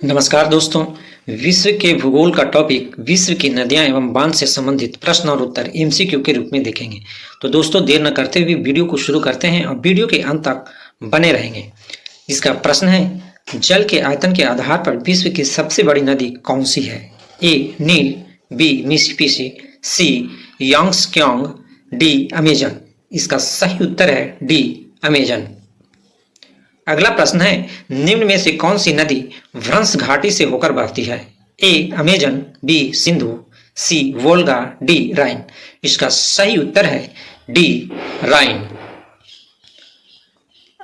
नमस्कार दोस्तों। विश्व के भूगोल का टॉपिक विश्व की नदियां एवं बांध से संबंधित प्रश्न और उत्तर एमसीक्यू के रूप में देखेंगे। तो दोस्तों देर न करते हुए वीडियो को शुरू करते हैं और वीडियो के अंत तक बने रहेंगे। इसका प्रश्न है, जल के आयतन के आधार पर विश्व की सबसे बड़ी नदी कौन सी है? ए नील, बी मिसिसिपी, सी यांगत्से, डी अमेजन। इसका सही उत्तर है डी अमेजन। अगला प्रश्न है, निम्न में से कौन सी नदी भ्रंश घाटी से होकर बहती है? ए अमेजन, बी सिंधु, सी वोल्गा, डी राइन। इसका सही उत्तर है डी राइन।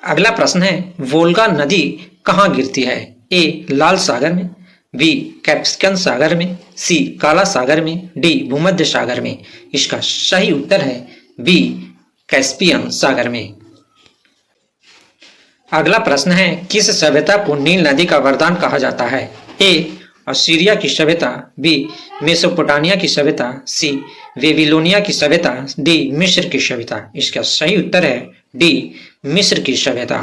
अगला प्रश्न है, वोल्गा नदी कहाँ गिरती है? ए लाल सागर में, बी कैस्पियन सागर में, सी काला सागर में, डी भूमध्य सागर में। इसका सही उत्तर है बी कैस्पियन सागर में। अगला प्रश्न है, किस सभ्यता को नील नदी का वरदान कहा जाता है? ए असीरिया की सभ्यता, बी मेसोपोटामिया की सभ्यता, सी बेबीलोनिया की सभ्यता, डी मिस्र की सभ्यता। इसका सही उत्तर है डी मिस्र की सभ्यता।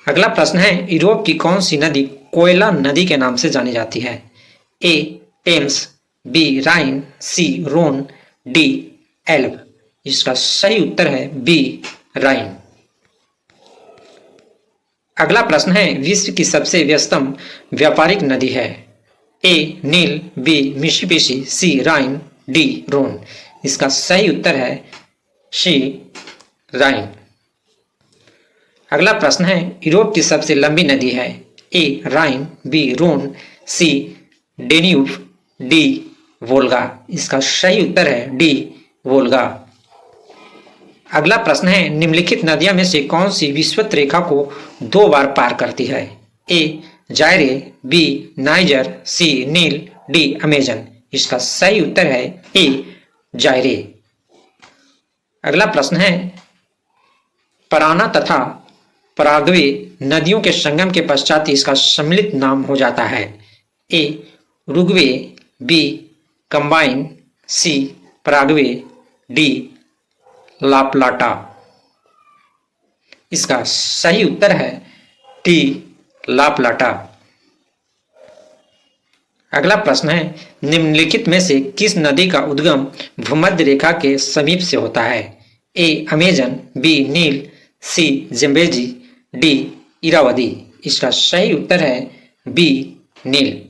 अगला प्रश्न है, यूरोप की कौन सी नदी कोयला नदी के नाम से जानी जाती है? ए टेम्स, बी राइन, सी रोन, डी एल्ब। इसका सही उत्तर है बी राइन। अगला प्रश्न है, विश्व की सबसे व्यस्तम व्यापारिक नदी है? ए नील, बी मिसिसिपी, सी राइन, डी रोन। इसका सही उत्तर है सी राइन। अगला प्रश्न है, यूरोप की सबसे लंबी नदी है? ए राइन, बी रोन, सी डेन्यूब, डी वोल्गा। इसका सही उत्तर है डी वोल्गा। अगला प्रश्न है, निम्नलिखित नदियों में से कौन सी विषुवत रेखा को 2 बार पार करती है? ए जायरे, बी नाइजर, सी नील, डी अमेजन। इसका सही उत्तर है ए जायरे। अगला प्रश्न है, पराना तथा पराग्वे नदियों के संगम के पश्चात इसका सम्मिलित नाम हो जाता है? ए रुग्वे, बी कंबाइन, सी पराग्वे, डी लाप्लाटा। इसका सही उत्तर है टी लाप्लाटा। अगला प्रश्न है, निम्नलिखित में से किस नदी का उद्गम भूमध्य रेखा के समीप से होता है? ए अमेजन, बी नील, सी जम्बेजी, डी इरावदी। इसका सही उत्तर है बी नील।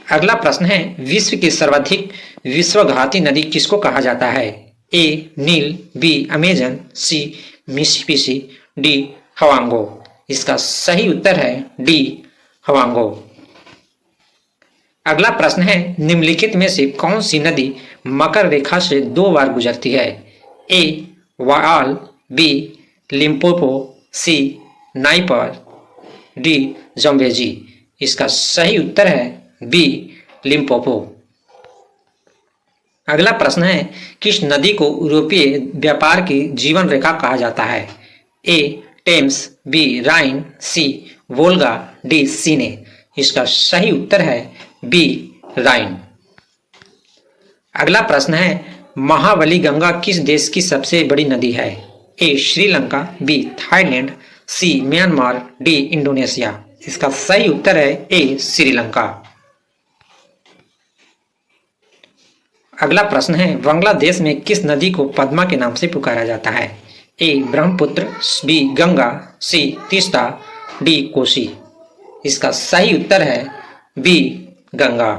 अगला प्रश्न है, विश्व की सर्वाधिक विश्वघाती नदी किसको कहा जाता है? ए नील, बी अमेजन, सी मिसिसिपी, डी हवांगो। इसका सही उत्तर है डी हवांगो। अगला प्रश्न है, निम्नलिखित में से कौन सी नदी मकर रेखा से 2 बार गुजरती है? ए वाल, बी लिम्पोपो, सी नाइपर, डी जम्बेजी। इसका सही उत्तर है बी लिम्पोपो। अगला प्रश्न है, किस नदी को यूरोपीय व्यापार की जीवन रेखा कहा जाता है? ए टेम्स, बी राइन, सी वोल्गा, डी सीने। इसका सही उत्तर है बी राइन। अगला प्रश्न है, महाबली गंगा किस देश की सबसे बड़ी नदी है? ए श्रीलंका, बी थाईलैंड, सी म्यांमार, डी इंडोनेशिया। इसका सही उत्तर है ए श्रीलंका। अगला प्रश्न है, बांग्लादेश में किस नदी को पद्मा के नाम से पुकारा जाता है? ए ब्रह्मपुत्र, बी गंगा, सी तीस्ता, डी कोसी। इसका सही उत्तर है बी गंगा।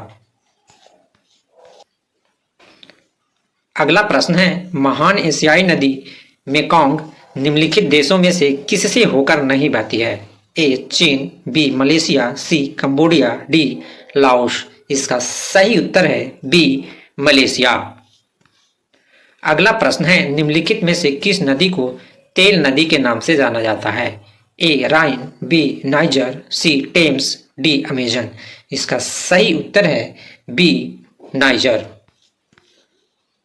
अगला प्रश्न है, महान एशियाई नदी मेकोंग निम्नलिखित देशों में से किससे होकर नहीं बहती है? ए चीन, बी मलेशिया, सी कंबोडिया, डी लाओस। इसका सही उत्तर है बी मलेशिया। अगला प्रश्न है, निम्नलिखित में से किस नदी को तेल नदी के नाम से जाना जाता है? ए राइन, बी नाइजर, सी टेम्स, डी अमेजन। इसका सही उत्तर है बी नाइजर।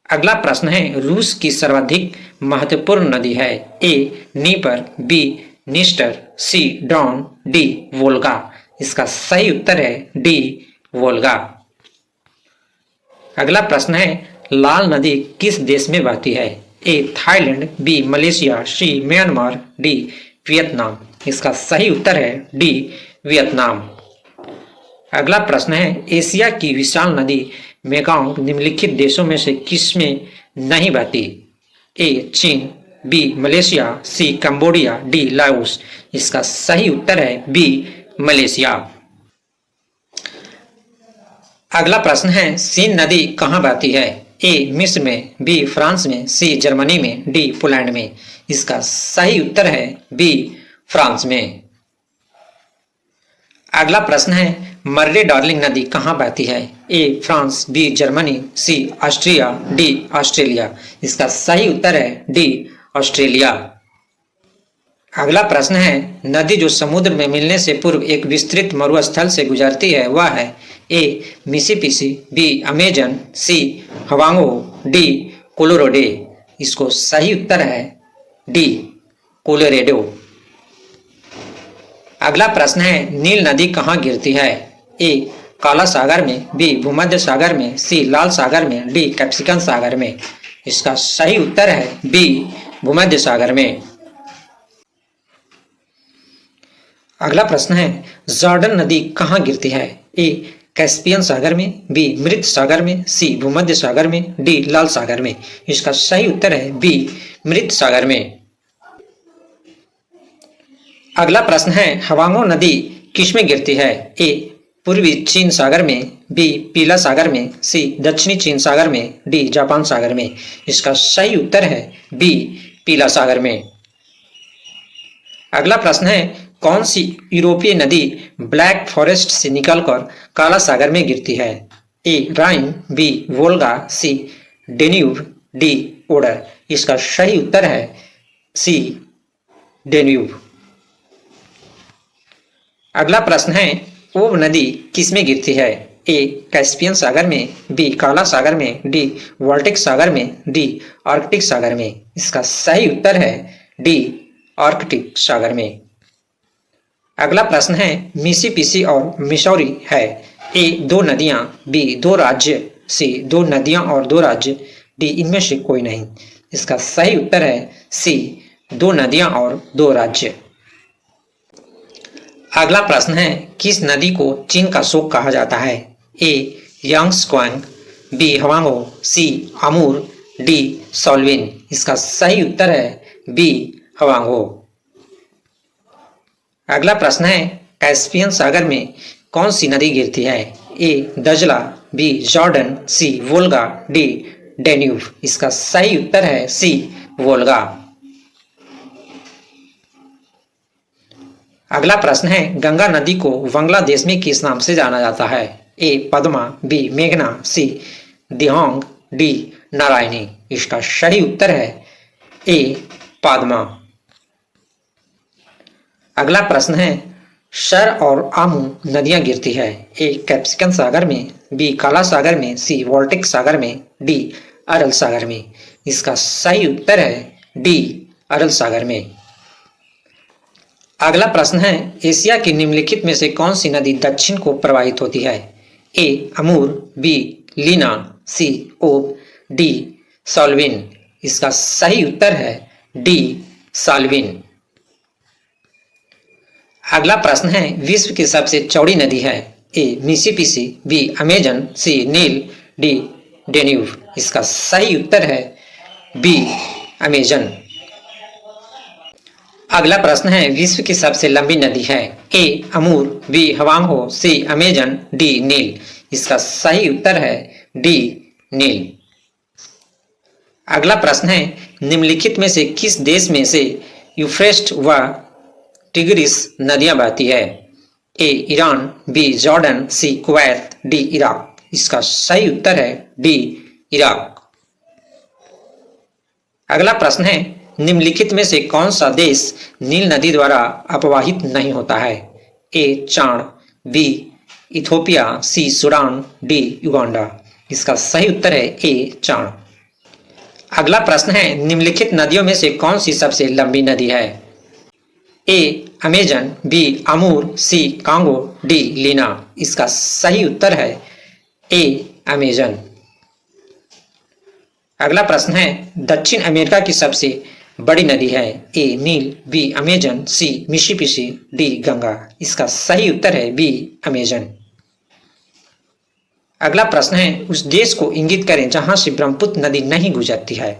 अगला प्रश्न है, रूस की सर्वाधिक महत्वपूर्ण नदी है? ए नीपर, बी निस्टर, सी डॉन, डी वोल्गा। इसका सही उत्तर है डी वोल्गा। अगला प्रश्न है, लाल नदी किस देश में बहती है? A Thailand, B Malaysia, C Myanmar, D Vietnam. इसका सही उत्तर है डी वियतनाम। अगला प्रश्न है, एशिया की विशाल नदी मेकॉन्ग निम्नलिखित देशों में से किसमें नहीं बहती? ए चीन, बी मलेशिया, सी कंबोडिया, डी लाओस। इसका सही उत्तर है बी मलेशिया। अगला प्रश्न है, सीन नदी कहाँ बहती है? ए मिस्र में, बी फ्रांस में, सी जर्मनी में, डी पोलैंड में। इसका सही उत्तर है बी फ्रांस में। अगला प्रश्न है, मर्रे डार्लिंग नदी कहाँ बहती है? A France, B Germany, C Austria, D Australia. इसका सही उत्तर है डी ऑस्ट्रेलिया। अगला प्रश्न है, नदी जो समुद्र में मिलने से पूर्व एक विस्तृत मरुस्थल से गुजरती है वह है? ए मिसिसिपी, बी अमेजन, सी हवांगो, डी कोलोराडो। इसको सही उत्तर है डी कोलोराडो। अगला प्रश्न है, नील नदी कहाँ गिरती है? ए काला सागर में, बी भूमध्य सागर में, सी लाल सागर में, डी कैप्सिकन सागर में। इसका सही उत्तर है बी भूमध्य सागर में। अगला प्रश्न है, जॉर्डन नदी कहाँ गिरती है? ए कैस्पियन सागर में, बी मृत सागर में, सी भूमध्य सागर में, डी लाल सागर में। इसका सही उत्तर है बी मृत सागर में। अगला प्रश्न है, हवांगो नदी किसमें गिरती है? ए पूर्वी चीन सागर में, बी पीला सागर में, सी दक्षिणी चीन सागर में, डी जापान सागर में। इसका सही उत्तर है बी पीला सागर में। अगला प्रश्न है, कौन सी यूरोपीय नदी ब्लैक फॉरेस्ट से निकलकर काला सागर में गिरती है? ए राइन, बी वोल्गा, सी डेन्यूब, डी ओडर। इसका सही उत्तर है सी डेन्यूब। अगला प्रश्न है, ओब नदी किसमें गिरती है? ए कैस्पियन सागर में, बी काला सागर में, डी बाल्टिक सागर में, डी आर्कटिक सागर में। इसका सही उत्तर है डी आर्कटिक सागर में। अगला प्रश्न है, मिसिसिपी और मिसौरी है? ए दो नदियां, बी दो राज्य, सी दो नदियां और दो राज्य, डी इनमें से कोई नहीं। इसका सही उत्तर है सी दो नदियां और दो राज्य। अगला प्रश्न है, किस नदी को चीन का शोक कहा जाता है? ए यांग्स्क्वांग, बी हवांगो, सी अमूर, डी सॉल्विन। इसका सही उत्तर है बी हवांगो। अगला प्रश्न है, कैस्पियन सागर में कौन सी नदी गिरती है? ए दजला, बी जॉर्डन, सी वोल्गा, डी डेन्यूब। इसका सही उत्तर है सी वोल्गा। अगला प्रश्न है, गंगा नदी को बांग्लादेश में किस नाम से जाना जाता है? ए पद्मा, बी मेघना, सी दिहोंग, डी नारायणी। इसका सही उत्तर है ए पद्मा। अगला प्रश्न है, शर और आमू नदियां गिरती है? ए कैप्सिकन सागर में, बी काला सागर में, सी बाल्टिक सागर में, डी अरल सागर में। इसका सही उत्तर है डी अरल सागर में। अगला प्रश्न है, एशिया की निम्नलिखित में से कौन सी नदी दक्षिण को प्रवाहित होती है? ए अमूर, बी लीना, सी ओब, डी सॉल्विन। इसका सही उत्तर है डी सॉल्विन। अगला प्रश्न है, विश्व की सबसे चौड़ी नदी है? ए मिसिसिपी, बी अमेजन, सी नील, डी डेन्यूब। इसका सही उत्तर है बी अमेजन। अगला प्रश्न है, विश्व की सबसे लंबी नदी है? ए अमूर, बी हवांगो, सी अमेजन, डी नील। इसका सही उत्तर है डी नील। अगला प्रश्न है, निम्नलिखित में से किस देश में से यूफ्रेट्स व टिग्रिस नदियां बहती है? ए ईरान, बी जॉर्डन, सी कुवैत, डी इराक। इसका सही उत्तर है डी इराक। अगला प्रश्न है, निम्नलिखित में से कौन सा देश नील नदी द्वारा अपवाहित नहीं होता है? ए चाड, बी इथोपिया, सी सूडान, डी युगांडा। इसका सही उत्तर है ए चाड। अगला प्रश्न है, निम्नलिखित नदियों में से कौन सी सबसे लंबी नदी है? ए अमेजन, बी अमूर, सी कांगो, डी लीना। इसका सही उत्तर है ए अमेजन। अगला प्रश्न है, दक्षिण अमेरिका की सबसे बड़ी नदी है? ए नील, बी अमेजन, सी मिसिसिपी, डी गंगा। इसका सही उत्तर है बी अमेजन। अगला प्रश्न है, उस देश को इंगित करें जहां से ब्रह्मपुत्र नदी नहीं गुजरती है।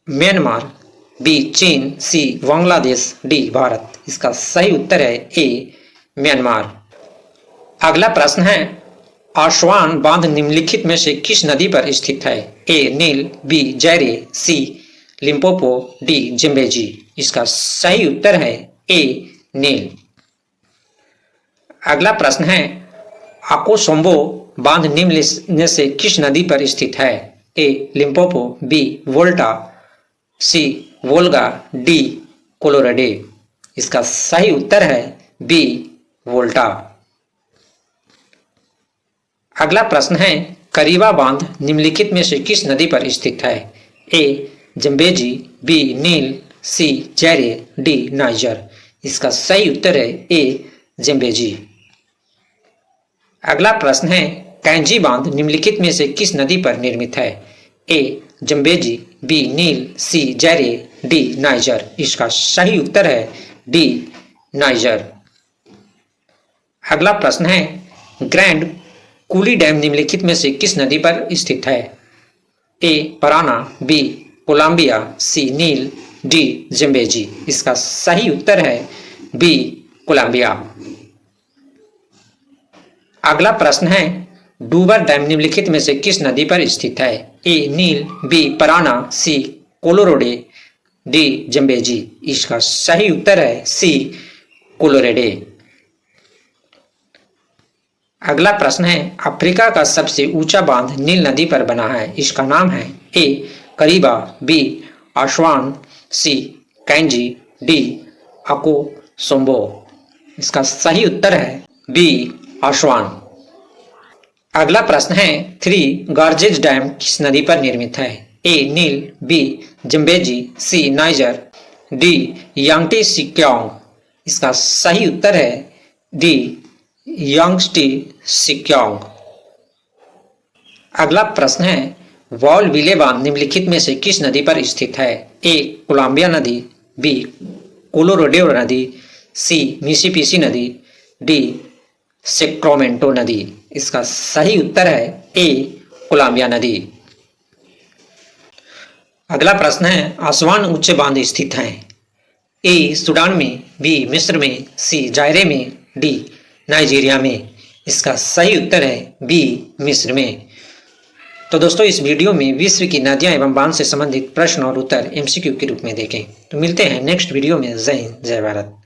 म्यांमार, बी चीन, सी बांग्लादेश, डी भारत। इसका सही उत्तर है ए म्यांमार। अगला प्रश्न है, आसवान बांध निम्नलिखित में से किस नदी पर स्थित है? ए नील, बी जैरे, सी लिम्पोपो, डी जिम्बेजी। इसका सही उत्तर है ए नील। अगला प्रश्न है, आकोसोम्बो बांध निम्न में से किस नदी पर स्थित है? ए लिम्पोपो, बी वोल्टा, सी वोल्गा, डी कोलोराडो। इसका सही उत्तर है बी वोल्टा। अगला प्रश्न है, करीबा बांध निम्नलिखित में से किस नदी पर स्थित है? ए जम्बेजी, बी नील, सी जैरे, डी नाइजर। इसका सही उत्तर है ए जम्बेजी। अगला प्रश्न है, कैंजी बांध निम्नलिखित में से किस नदी पर निर्मित है? ए जम्बेजी, बी नील, सी जैरे, डी नाइजर। इसका सही उत्तर है डी नाइजर। अगला प्रश्न है, ग्रैंड कूली डैम निम्नलिखित में से किस नदी पर स्थित है? ए पराना, बी कोलंबिया, सी नील, डी जम्बेजी। इसका सही उत्तर है बी कोलंबिया। अगला प्रश्न है, डूबर डैम निम्नलिखित में से किस नदी पर स्थित है? ए नील, बी पराना, सी कोलोराडो, डी जम्बेजी। इसका सही उत्तर है सी कोलोराडो। अगला प्रश्न है, अफ्रीका का सबसे ऊंचा बांध नील नदी पर बना है। इसका नाम है ए करीबा, बी आसवान, सी कैंजी, डी आकोसोम्बो। इसका सही उत्तर है बी आसवान। अगला प्रश्न है, थ्री गॉर्जेस डैम किस नदी पर निर्मित है? ए नील, बी जम्बेजी, सी नाइजर, डी यांगटी सिक्योंग। इसका सही उत्तर है डी यांगटी सिक्योंग। अगला प्रश्न है, वॉल विले बांध निम्नलिखित में से किस नदी पर स्थित है? ए कोलंबिया नदी, बी कोलोराडो नदी, सी मिसिसिपी नदी, डी सैक्रामेंटो नदी। इसका सही उत्तर है ए कोलंबिया नदी। अगला प्रश्न है, आसवान उच्च बांध स्थित है? ए सूडान में, बी मिस्र में, सी जायरे में, डी नाइजीरिया में। इसका सही उत्तर है बी मिस्र में। तो दोस्तों, इस वीडियो में विश्व की नदियां एवं बांध से संबंधित प्रश्न और उत्तर एमसीक्यू के रूप में देखें। तो मिलते हैं नेक्स्ट वीडियो में। जय हिंद, जय भारत।